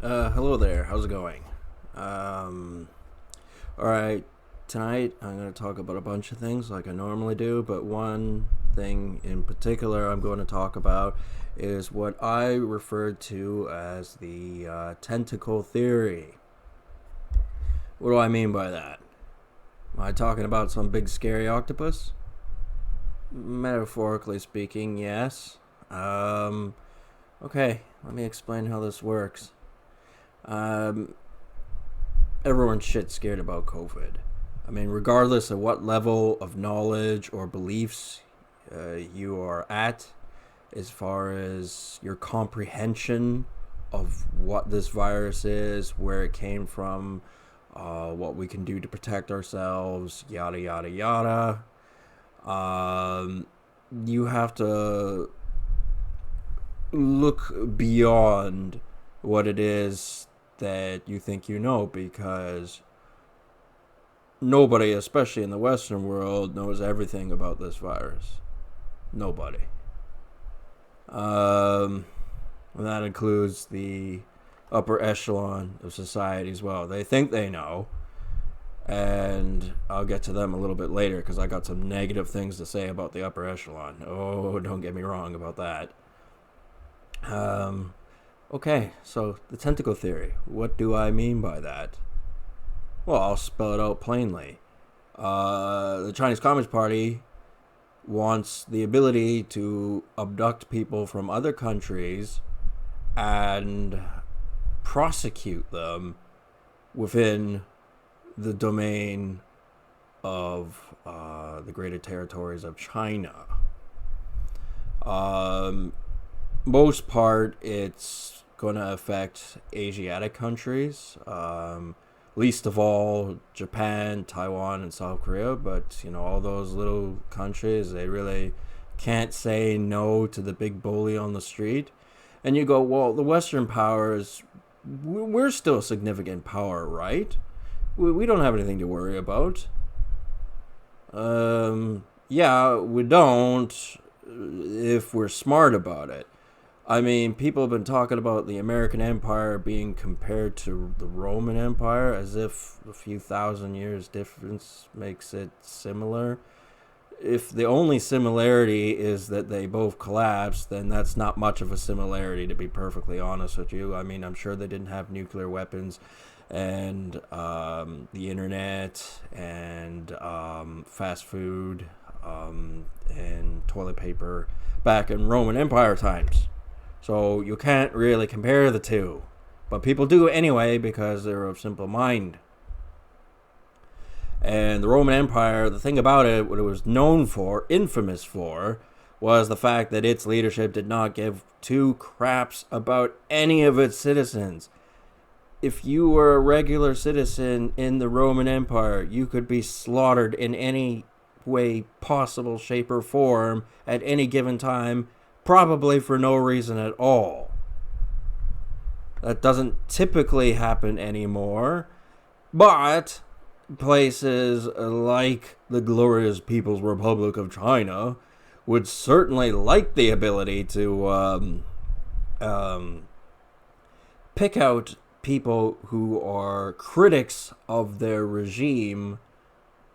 Hello there. How's it going? Um, alright, tonight I'm going to talk about a bunch of things like I normally do, but one thing in particular I'm going to talk about is what I referred to as the Tentacle Theory. What do I mean by that? Am I talking about some big scary octopus? Metaphorically speaking, yes. Okay, let me explain how this works. Um, Everyone's shit scared about COVID. I mean, regardless of what level of knowledge or beliefs you are at, as far as your comprehension of what this virus is, where it came from, what we can do to protect ourselves, yada, yada, yada. You have to look beyond what it is that you think you know, because nobody, especially in the Western world, knows everything about this virus. Nobody. And that includes the upper echelon of society as well. They think they know, and I'll get to them a little bit later because I got some negative things to say about the upper echelon. Oh, don't get me wrong about that. Okay, so the tentacle theory. What do I mean by that? Well, I'll spell it out plainly. The Chinese Communist Party wants the ability to abduct people from other countries and prosecute them within the domain of the greater territories of China. Most part, it's going to affect Asiatic countries, least of all Japan, Taiwan, and South Korea. But all those little countries, they really can't say no to the big bully on the street. And you go, well, the Western powers, we're still a significant power, right? We don't have anything to worry about. Yeah, we don't, if we're smart about it. I mean, people have been talking about the American Empire being compared to the Roman Empire as if a few thousand years difference makes it similar. If the only similarity is that they both collapsed, then that's not much of a similarity, to be perfectly honest with you. I mean, I'm sure they didn't have nuclear weapons and the internet and fast food and toilet paper back in Roman Empire times. So you can't really compare the two. But people do anyway because they're of simple mind. And the Roman Empire, the thing about it, what it was known for, infamous for, was the fact that its leadership did not give two craps about any of its citizens. If you were a regular citizen in the Roman Empire, you could be slaughtered in any way possible, shape, or form at any given time, probably for no reason at all. That doesn't typically happen anymore, but places like the glorious People's Republic of China would certainly like the ability to pick out people who are critics of their regime,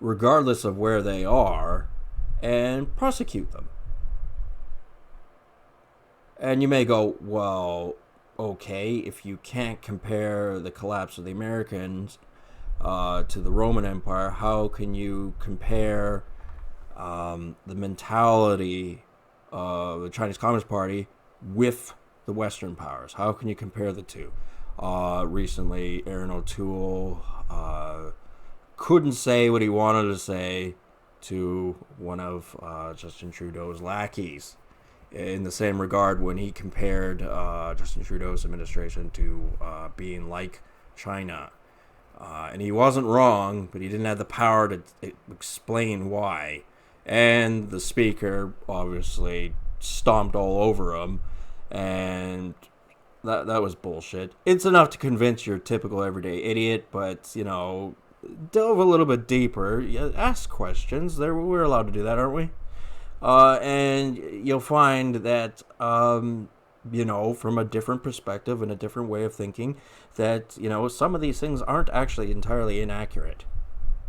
regardless of where they are, and prosecute them. And you may go, well, okay, if you can't compare the collapse of the Americans to the Roman Empire, how can you compare the mentality of the Chinese Communist Party with the Western powers? How can you compare the two? Recently, Aaron O'Toole couldn't say what he wanted to say to one of Justin Trudeau's lackeys, in the same regard when he compared Justin Trudeau's administration to being like China. And he wasn't wrong, but he didn't have the power to explain why. And the speaker obviously stomped all over him, and that was bullshit. It's enough to convince your typical everyday idiot, but, delve a little bit deeper. Ask questions. We're allowed to do that, aren't we? And you'll find that from a different perspective and a different way of thinking, that, some of these things aren't actually entirely inaccurate.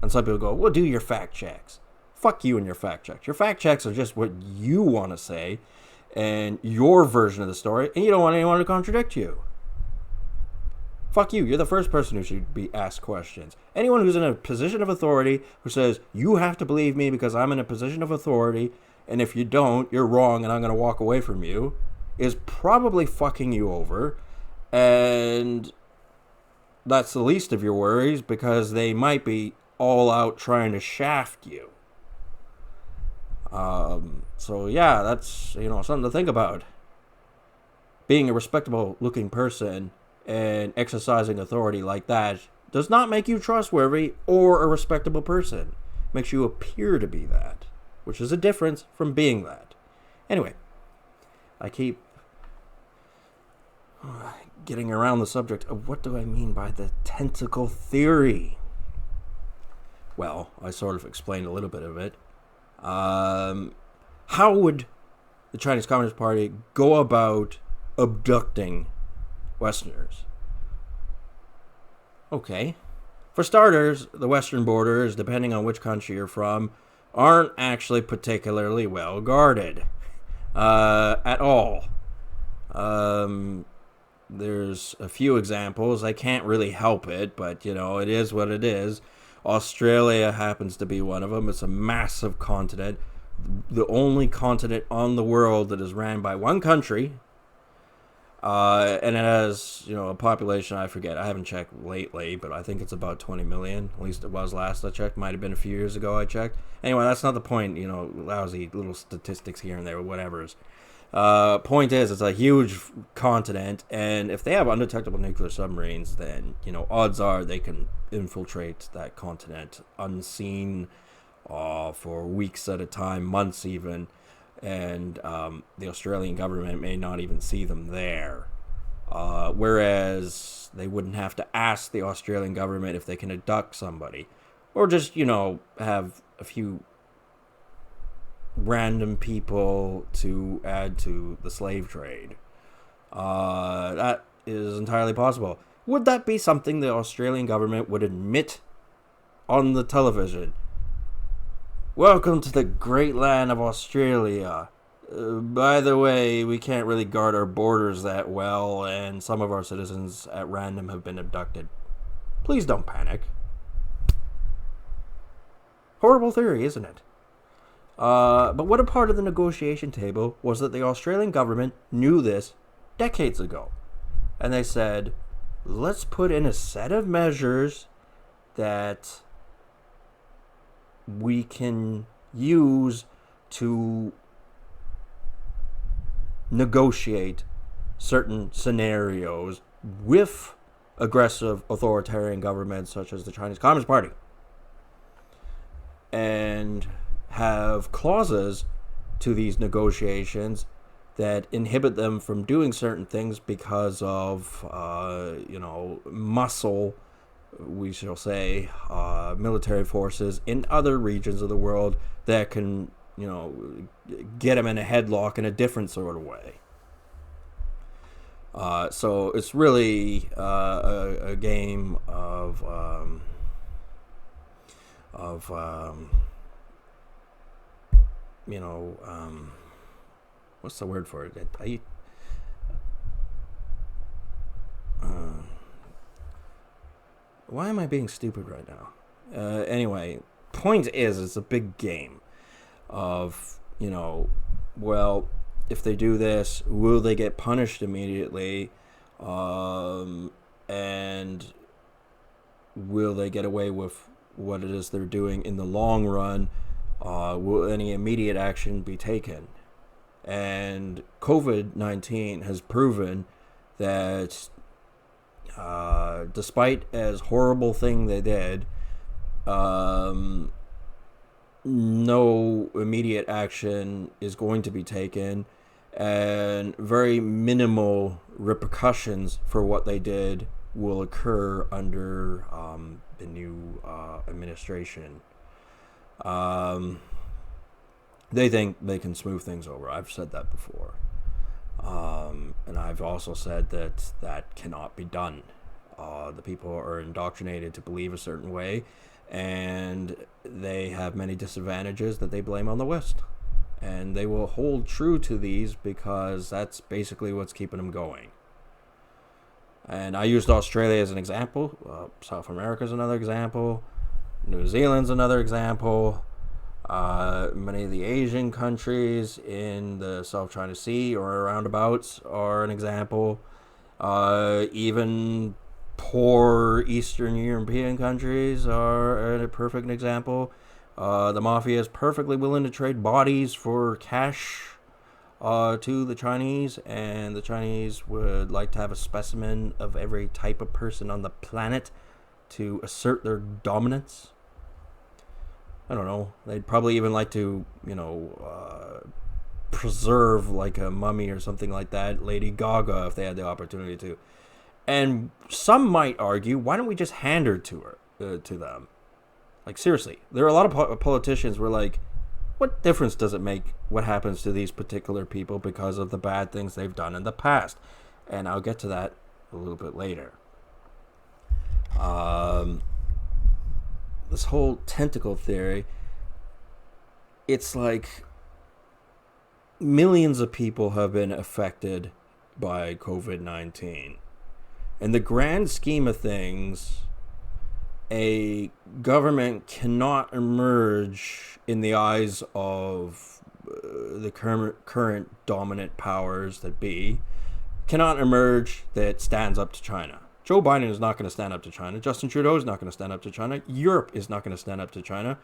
And some people go, well, do your fact checks. Fuck you and your fact checks. Your fact checks are just what you want to say and your version of the story, and you don't want anyone to contradict you. Fuck you. You're the first person who should be asked questions. Anyone who's in a position of authority who says, you have to believe me because I'm in a position of authority, and if you don't, you're wrong and I'm going to walk away from you, is probably fucking you over. And that's the least of your worries, because they might be all out trying to shaft you. So yeah, that's, something to think about. Being a respectable looking person and exercising authority like that does not make you trustworthy or a respectable person. It makes you appear to be that, which is a difference from being that. Anyway, I keep getting around the subject of what do I mean by the Tentacle Theory. Well, I sort of explained a little bit of it. How would the Chinese Communist Party go about abducting Westerners? Okay. For starters, the western borders, depending on which country you're from, aren't actually particularly well guarded. At all. There's a few examples. I can't really help it, but, it is what it is. Australia happens to be one of them. It's a massive continent. The only continent on the world that is ran by one country. And it has, a population, I forget. I haven't checked lately, but I think it's about 20 million. At least it was last I checked. Might have been a few years ago I checked. Anyway, that's not the point. Lousy little statistics here and there, whatever's. Point is, it's a huge continent, and if they have undetectable nuclear submarines, then, odds are they can infiltrate that continent unseen for weeks at a time, months even, and the Australian government may not even see them there. Whereas they wouldn't have to ask the Australian government if they can abduct somebody, or just, have a few random people to add to the slave trade. That is entirely possible. Would that be something the Australian government would admit on the television? Welcome to the great land of Australia. By the way, we can't really guard our borders that well, and some of our citizens at random have been abducted. Please don't panic. Horrible theory, isn't it? But what a part of the negotiation table was that the Australian government knew this decades ago. And they said, let's put in a set of measures that we can use to negotiate certain scenarios with aggressive authoritarian governments such as the Chinese Communist Party. And have clauses to these negotiations that inhibit them from doing certain things because of, muscle, we shall say, military forces in other regions of the world that can, get them in a headlock in a different sort of way. So it's really a game of what's the word for it? Why am I being stupid right now? Anyway, point is, it's a big game of, well, if they do this, will they get punished immediately? And will they get away with what it is they're doing in the long run? Will any immediate action be taken? And COVID-19 has proven that despite as horrible thing they did, no immediate action is going to be taken, and very minimal repercussions for what they did will occur under the new administration. They think they can smooth things over. I've said that before. And I've also said that that cannot be done. The people are indoctrinated to believe a certain way, and they have many disadvantages that they blame on the West. And they will hold true to these because that's basically what's keeping them going. And I used Australia as an example. South America is another example. New Zealand's another example. Many of the Asian countries in the South China Sea or roundabouts are an example. Even poor Eastern European countries are a perfect example. The mafia is perfectly willing to trade bodies for cash to the Chinese, and the Chinese would like to have a specimen of every type of person on the planet to assert their dominance. I don't know. They'd probably even like to, preserve like a mummy or something like that, Lady Gaga, if they had the opportunity to. And some might argue, why don't we just hand her to them? Like, seriously, there are a lot of politicians who are like, what difference does it make what happens to these particular people because of the bad things they've done in the past? And I'll get to that a little bit later. This whole tentacle theory, it's like millions of people have been affected by COVID-19. In the grand scheme of things, a government cannot emerge in the eyes of the current dominant powers that be, cannot emerge that stands up to China. Joe Biden is not going to stand up to China. Justin Trudeau is not going to stand up to China. Europe is not going to stand up to China.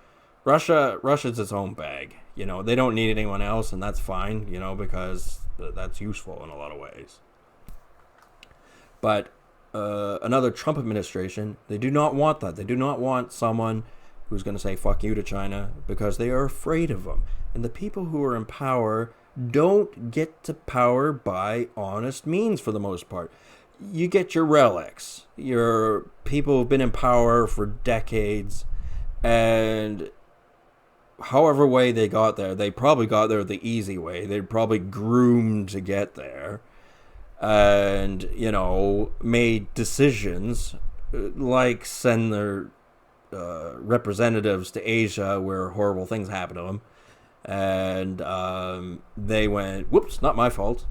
Russia's its own bag. They don't need anyone else, and that's fine, because that's useful in a lot of ways. But another Trump administration, they do not want that. They do not want someone who's going to say fuck you to China because they are afraid of them. And the people who are in power don't get to power by honest means for the most part. You get your relics, your people who've been in power for decades, and however way they got there, they probably got there the easy way. They're probably groomed to get there. And, made decisions like send their representatives to Asia where horrible things happen to them. And they went, whoops, not my fault.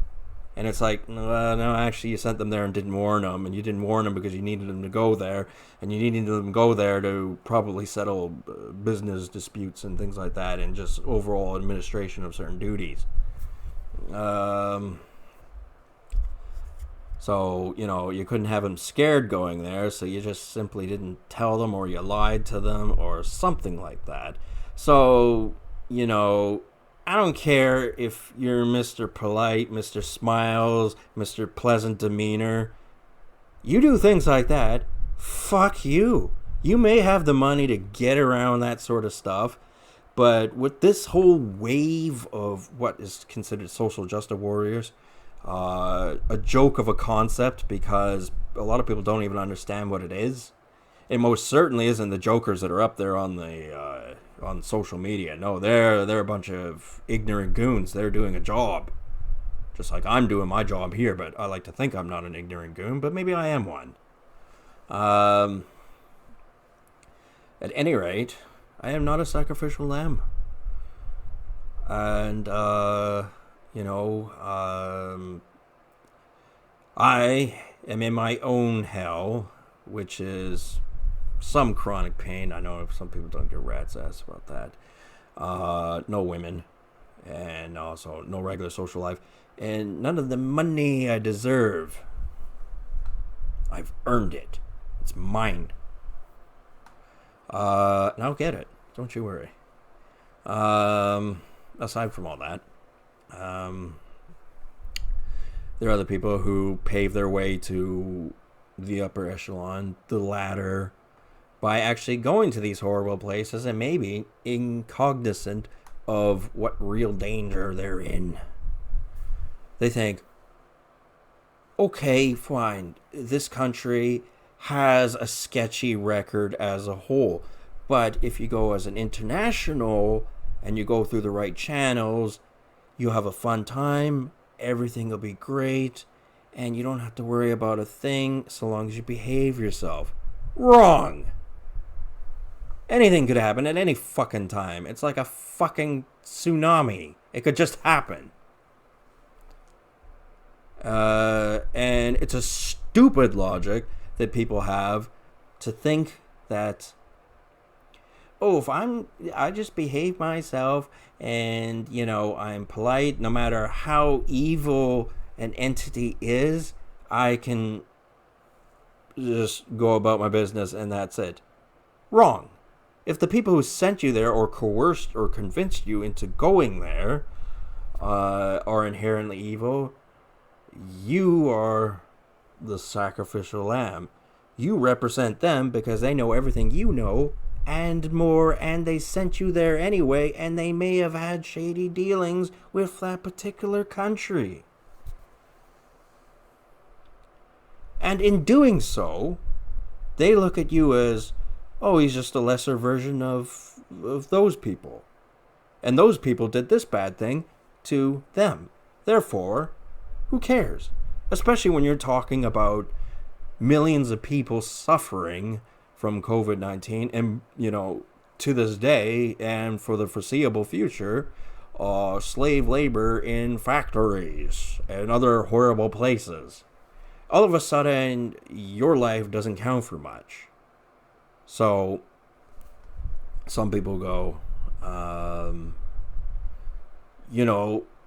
And it's like, no, actually, you sent them there and didn't warn them. And you didn't warn them because you needed them to go there. And you needed them to go there to probably settle business disputes and things like that. And just overall administration of certain duties. So, you couldn't have them scared going there, so you just simply didn't tell them, or you lied to them, or something like that. So, I don't care if you're Mr. Polite, Mr. Smiles, Mr. Pleasant Demeanor. You do things like that, fuck you. You may have the money to get around that sort of stuff, but with this whole wave of what is considered social justice warriors, a joke of a concept because a lot of people don't even understand what it is. It most certainly isn't the jokers that are up there on the on social media. No, they're a bunch of ignorant goons. They're doing a job, just like I'm doing my job here. But I like to think I'm not an ignorant goon, but maybe I am one. At any rate, I am not a sacrificial lamb, and I am in my own hell, which is some chronic pain. I know some people don't give rat's ass about that. No women, and also no regular social life, and none of the money I deserve. I've earned it. It's mine. And I'll get it. Don't you worry. Aside from all that, there are other people who pave their way to the upper echelon, the ladder, by actually going to these horrible places and maybe incognizant of what real danger they're in. They think, okay, fine, this country has a sketchy record as a whole, but if you go as an international and you go through the right channels, you have a fun time, everything will be great, and you don't have to worry about a thing so long as you behave yourself. Wrong. Anything could happen at any fucking time. It's like a fucking tsunami. It could just happen. And it's a stupid logic that people have to think that, oh, if I just behave myself and, I'm polite, no matter how evil an entity is, I can just go about my business and that's it. Wrong. If the people who sent you there or coerced or convinced you into going there are inherently evil, you are the sacrificial lamb. You represent them because they know everything you know and more, and they sent you there anyway, and they may have had shady dealings with that particular country. And in doing so, they look at you as, oh, he's just a lesser version of those people. And those people did this bad thing to them. Therefore, who cares? Especially when you're talking about millions of people suffering from COVID-19 and, to this day and for the foreseeable future, slave labor in factories and other horrible places. All of a sudden, your life doesn't count for much. So, some people go,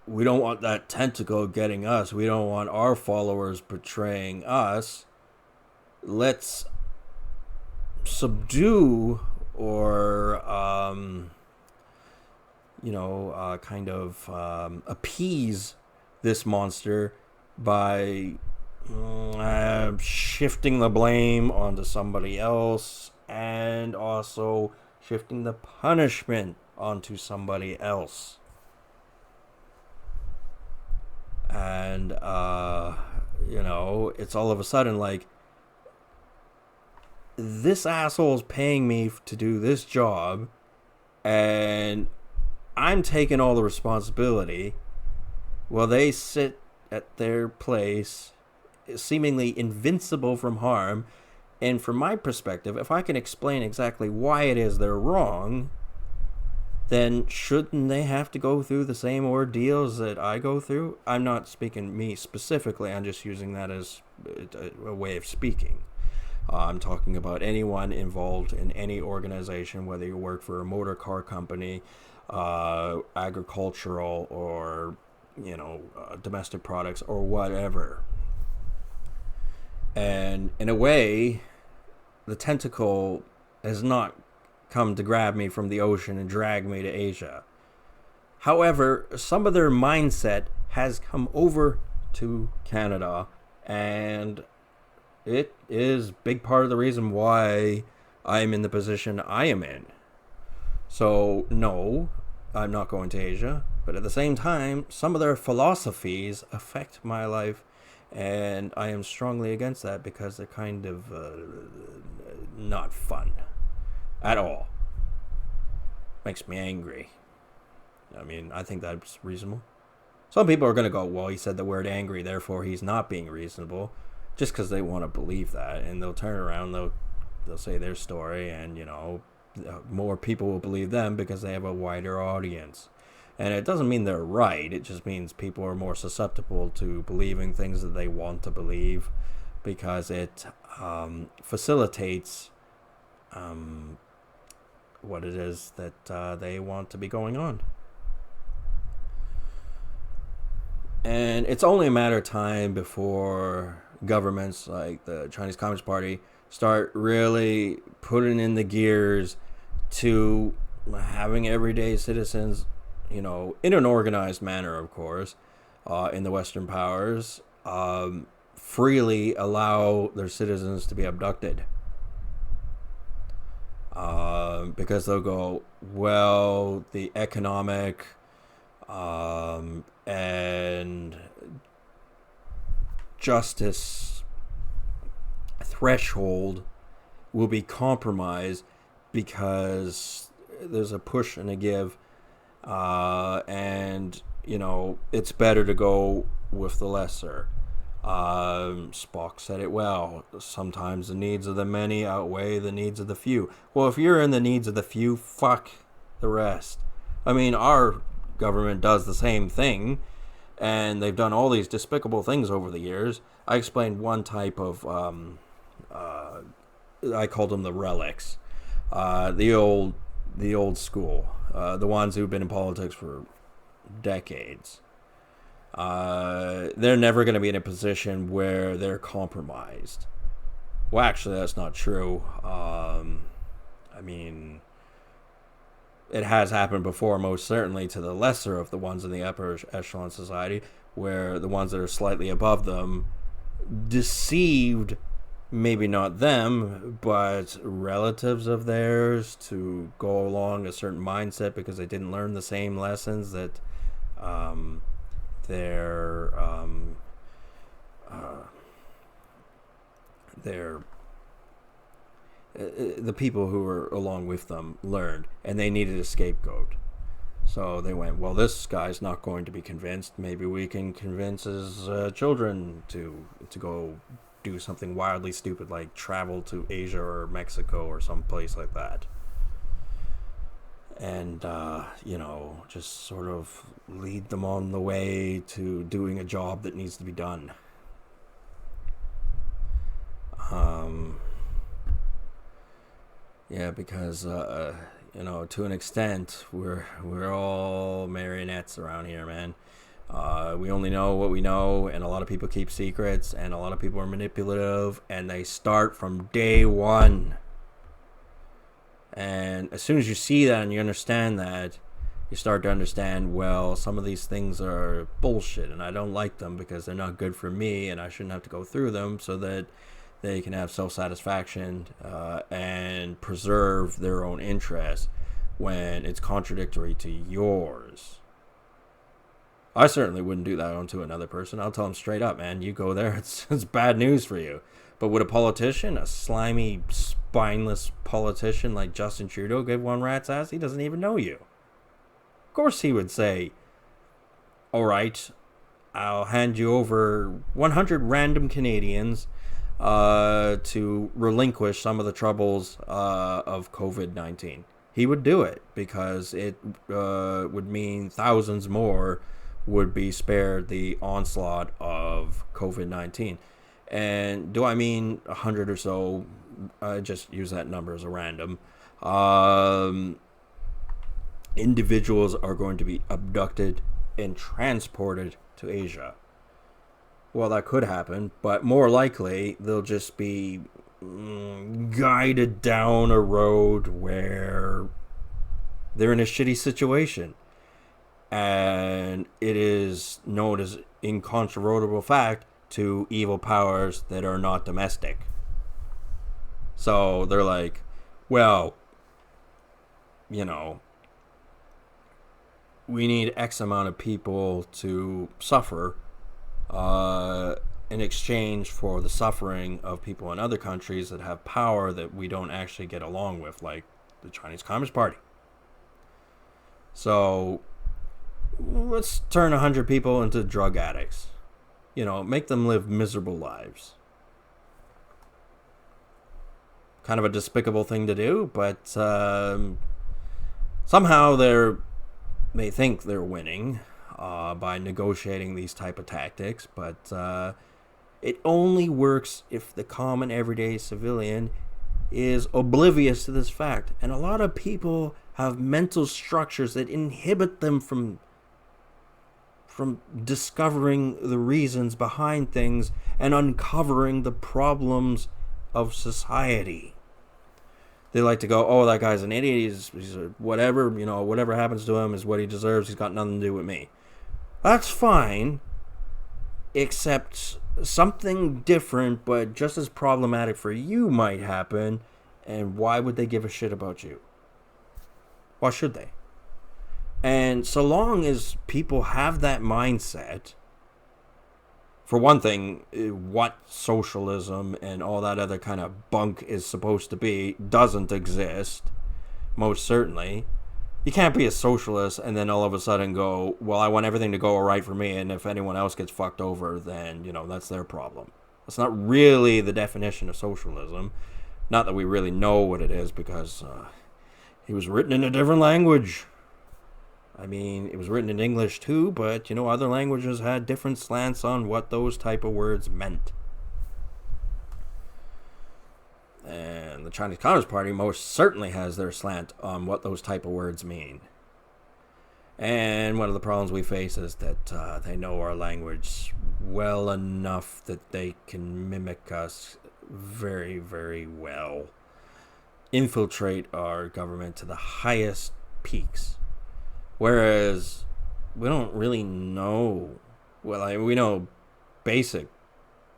we don't want that tentacle getting us. We don't want our followers betraying us. Let's subdue or, appease this monster by shifting the blame onto somebody else and also shifting the punishment onto somebody else. And, it's all of a sudden like, this asshole's paying me to do this job, and I'm taking all the responsibility while they sit at their place, seemingly invincible from harm. And from my perspective, if I can explain exactly why it is they're wrong, then shouldn't they have to go through the same ordeals that I go through? I'm not speaking me specifically, I'm just using that as a way of speaking. I'm talking about anyone involved in any organization, whether you work for a motor car company, agricultural, or, domestic products, or whatever. And in a way, the tentacle has not come to grab me from the ocean and drag me to Asia. However, some of their mindset has come over to Canada, and it is a big part of the reason why I'm in the position I am in. So, no, I'm not going to Asia, but at the same time, some of their philosophies affect my life, and I am strongly against that because they're kind of not fun at all. Makes me angry. I mean, I think that's reasonable. Some people are going to go, well, he said the word angry, therefore he's not being reasonable, just because they want to believe that, and they'll turn around, they'll say their story, and, more people will believe them because they have a wider audience. And it doesn't mean they're right, it just means people are more susceptible to believing things that they want to believe, because it facilitates what it is that they want to be going on. And it's only a matter of time before governments like the Chinese Communist Party start really putting in the gears to having everyday citizens, in an organized manner, of course, in the Western powers, freely allow their citizens to be abducted. Because they'll go, well, the economic and justice threshold will be compromised because there's a push and a give, and it's better to go with the lesser. Spock said it well. Sometimes the needs of the many outweigh the needs of the few. Well, if you're in the needs of the few, fuck the rest. I mean, our government does the same thing, and they've done all these despicable things over the years. I explained one type of, I called them the relics, the old school, the ones who've been in politics for decades. They're never going to be in a position where they're compromised. Well, actually, that's not true. I mean, it has happened before, most certainly to the lesser of the ones in the upper echelon society, where the ones that are slightly above them deceived, maybe not them, but relatives of theirs to go along a certain mindset because they didn't learn the same lessons that their the people who were along with them learned, and they needed a scapegoat. So they went, well, this guy's not going to be convinced. Maybe we can convince his children to go do something wildly stupid, like travel to Asia or Mexico or some place like that. And, just sort of lead them on the way to doing a job that needs to be done. Because, to an extent, we're all marionettes around here, man. We only know what we know, and a lot of people keep secrets, and a lot of people are manipulative, and they start from day one. And as soon as you see that and you understand that, you start to understand, well, some of these things are bullshit, and I don't like them because they're not good for me, and I shouldn't have to go through them, so that they can have self-satisfaction and preserve their own interests when it's contradictory to yours. I certainly wouldn't do that onto another person. I'll tell them straight up, man, you go there, it's bad news for you. But would a politician, a slimy, spineless politician like Justin Trudeau, give one rat's ass? He doesn't even know you. Of course he would say, all right, I'll hand you over 100 random Canadians to relinquish some of the troubles of COVID-19. He would do it because it would mean thousands more would be spared the onslaught of COVID-19. And do I mean 100 or so? I just use that number as a random. Individuals are going to be abducted and transported to Asia. Well, that could happen, but more likely they'll just be guided down a road where they're in a shitty situation. And it is known as incontrovertible fact to evil powers that are not domestic. So they're like, well, we need X amount of people to suffer in exchange for the suffering of people in other countries that have power that we don't actually get along with, like the Chinese Communist Party. So let's turn 100 people into drug addicts. Make them live miserable lives. Kind of a despicable thing to do, but somehow they think they're winning by negotiating these type of tactics, but it only works if the common everyday civilian is oblivious to this fact. And a lot of people have mental structures that inhibit them from discovering the reasons behind things and uncovering the problems of society. They like to go, oh, that guy's an idiot, he's a whatever, whatever happens to him is what he deserves, he's got nothing to do with me. That's fine, except something different but just as problematic for you might happen, and why would they give a shit about you? Why should they? And so long as people have that mindset, for one thing, what socialism and all that other kind of bunk is supposed to be doesn't exist, most certainly. You can't be a socialist and then all of a sudden go, well, I want everything to go all right for me, and if anyone else gets fucked over, then, that's their problem. That's not really the definition of socialism. Not that we really know what it is, because it was written in a different language. I mean, it was written in English too, but, other languages had different slants on what those type of words meant. And the Chinese Communist Party most certainly has their slant on what those type of words mean. And one of the problems we face is that they know our language well enough that they can mimic us very, very well. Infiltrate our government to the highest peaks. Whereas we don't really know. Well, we know basic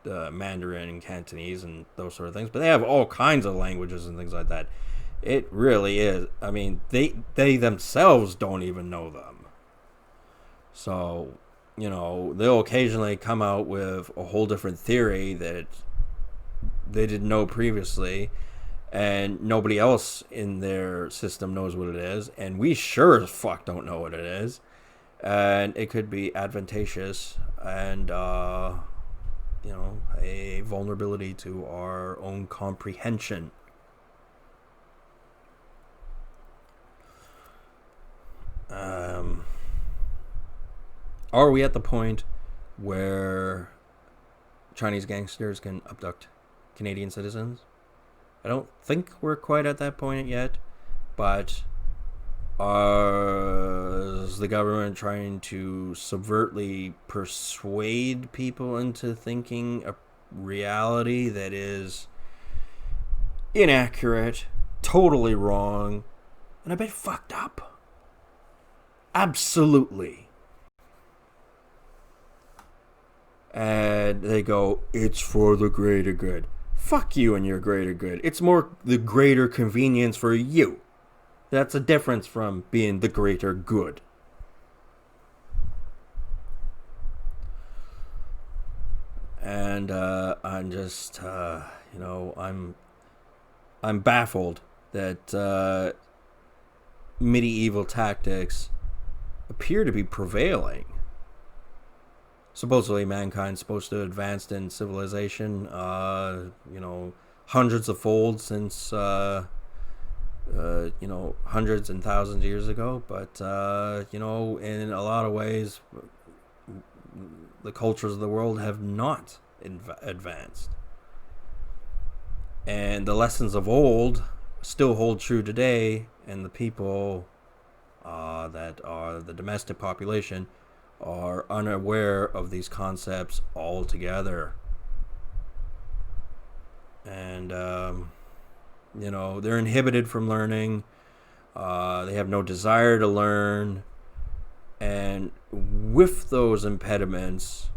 Mandarin and Cantonese and those sort of things, but they have all kinds of languages and things like that. It really is. I mean, they themselves don't even know them. So, they'll occasionally come out with a whole different theory that they didn't know previously, and nobody else in their system knows what it is, and we sure as fuck don't know what it is. And it could be advantageous and a vulnerability to our own comprehension. Are we at the point where Chinese gangsters can abduct Canadian citizens? I don't think we're quite at that point yet, but is the government trying to subvertly persuade people into thinking a reality that is inaccurate, totally wrong, and a bit fucked up? Absolutely. And they go, it's for the greater good. Fuck you and your greater good. It's more the greater convenience for you. That's a difference from being the greater good. And I'm just, I'm baffled that medieval tactics appear to be prevailing. Supposedly mankind's supposed to have advanced in civilization, hundreds of fold since, hundreds and thousands of years ago. But, in a lot of ways, the cultures of the world have not advanced. And the lessons of old still hold true today, and the people that are the domestic population are unaware of these concepts altogether. And, they're inhibited from learning. They have no desire to learn. And with those impediments,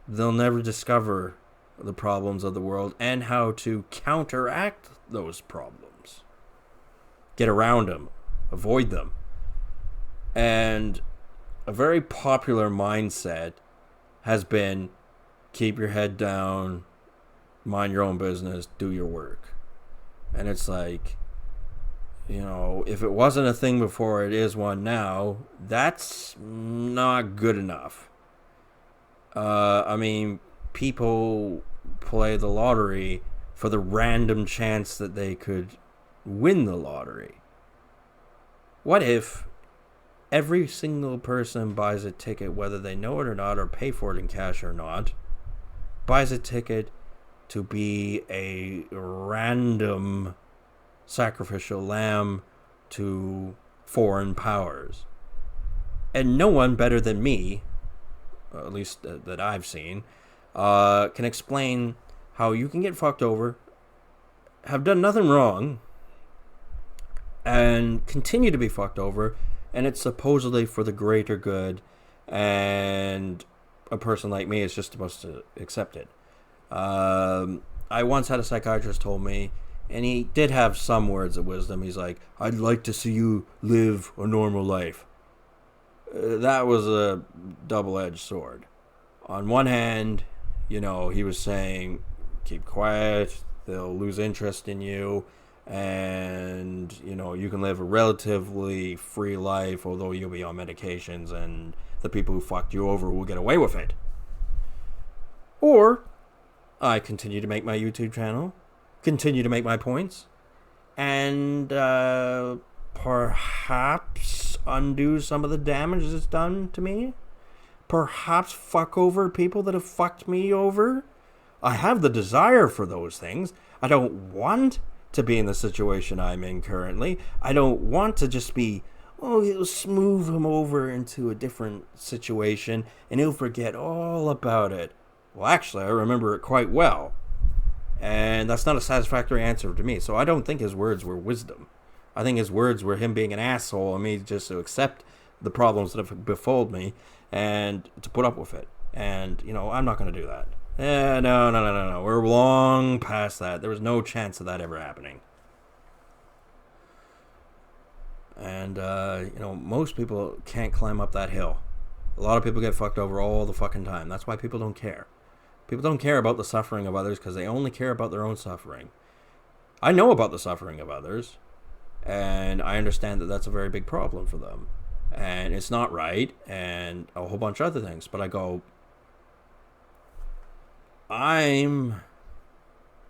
they'll never discover the problems of the world and how to counteract those problems. Get around them. Avoid them. And a very popular mindset has been keep your head down, mind your own business, do your work. And it's like, if it wasn't a thing before, it is one now. That's not good enough. People play the lottery for the random chance that they could win the lottery. What if every single person buys a ticket, whether they know it or not, or pay for it in cash or not, buys a ticket to be a random sacrificial lamb to foreign powers? And no one better than me, at least that I've seen, can explain how you can get fucked over, have done nothing wrong, and continue to be fucked over, and it's supposedly for the greater good, and a person like me is just supposed to accept it. I once had a psychiatrist told me, and he did have some words of wisdom. He's like, I'd like to see you live a normal life. That was a double-edged sword. On one hand, he was saying, keep quiet, they'll lose interest in you, and you can live a relatively free life, although you'll be on medications, and the people who fucked you over will get away with it. Or I continue to make my YouTube channel, continue to make my points, and perhaps undo some of the damage that's done to me. Perhaps fuck over people that have fucked me over. I have the desire for those things. I don't want to be in the situation I'm in currently. I don't want to just be, he'll smooth him over into a different situation and he'll forget all about it. Well, actually, I remember it quite well. And that's not a satisfactory answer to me. So I don't think his words were wisdom. I think his words were him being an asshole and me just to accept the problems that have befalled me and to put up with it. And, I'm not going to do that. No. We're long past that. There was no chance of that ever happening. And, most people can't climb up that hill. A lot of people get fucked over all the fucking time. That's why people don't care. People don't care about the suffering of others because they only care about their own suffering. I know about the suffering of others, and I understand that that's a very big problem for them. And it's not right, and a whole bunch of other things. But I go, I'm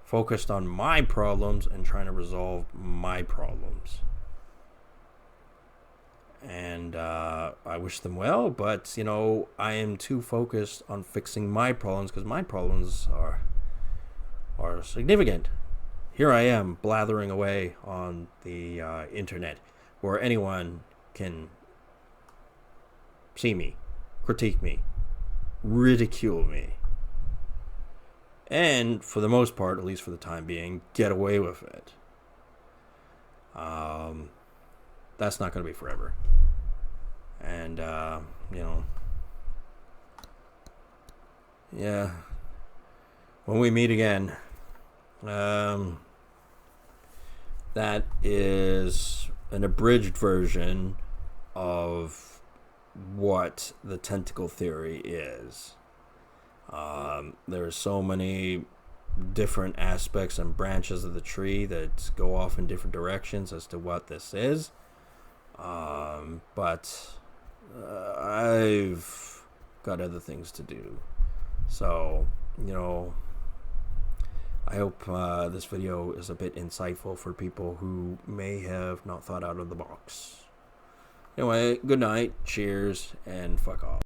focused on my problems and trying to resolve my problems. And I wish them well, but, I am too focused on fixing my problems because my problems are significant. Here I am blathering away on the internet where anyone can see me, critique me, ridicule me, and for the most part, at least for the time being, get away with it. That's not going to be forever. And, yeah, when we meet again, that is an abridged version of what the Tentacle Theory is. There are so many different aspects and branches of the tree that go off in different directions as to what this is. But I've got other things to do. So, I hope this video is a bit insightful for people who may have not thought out of the box. Anyway, good night, cheers, and fuck off.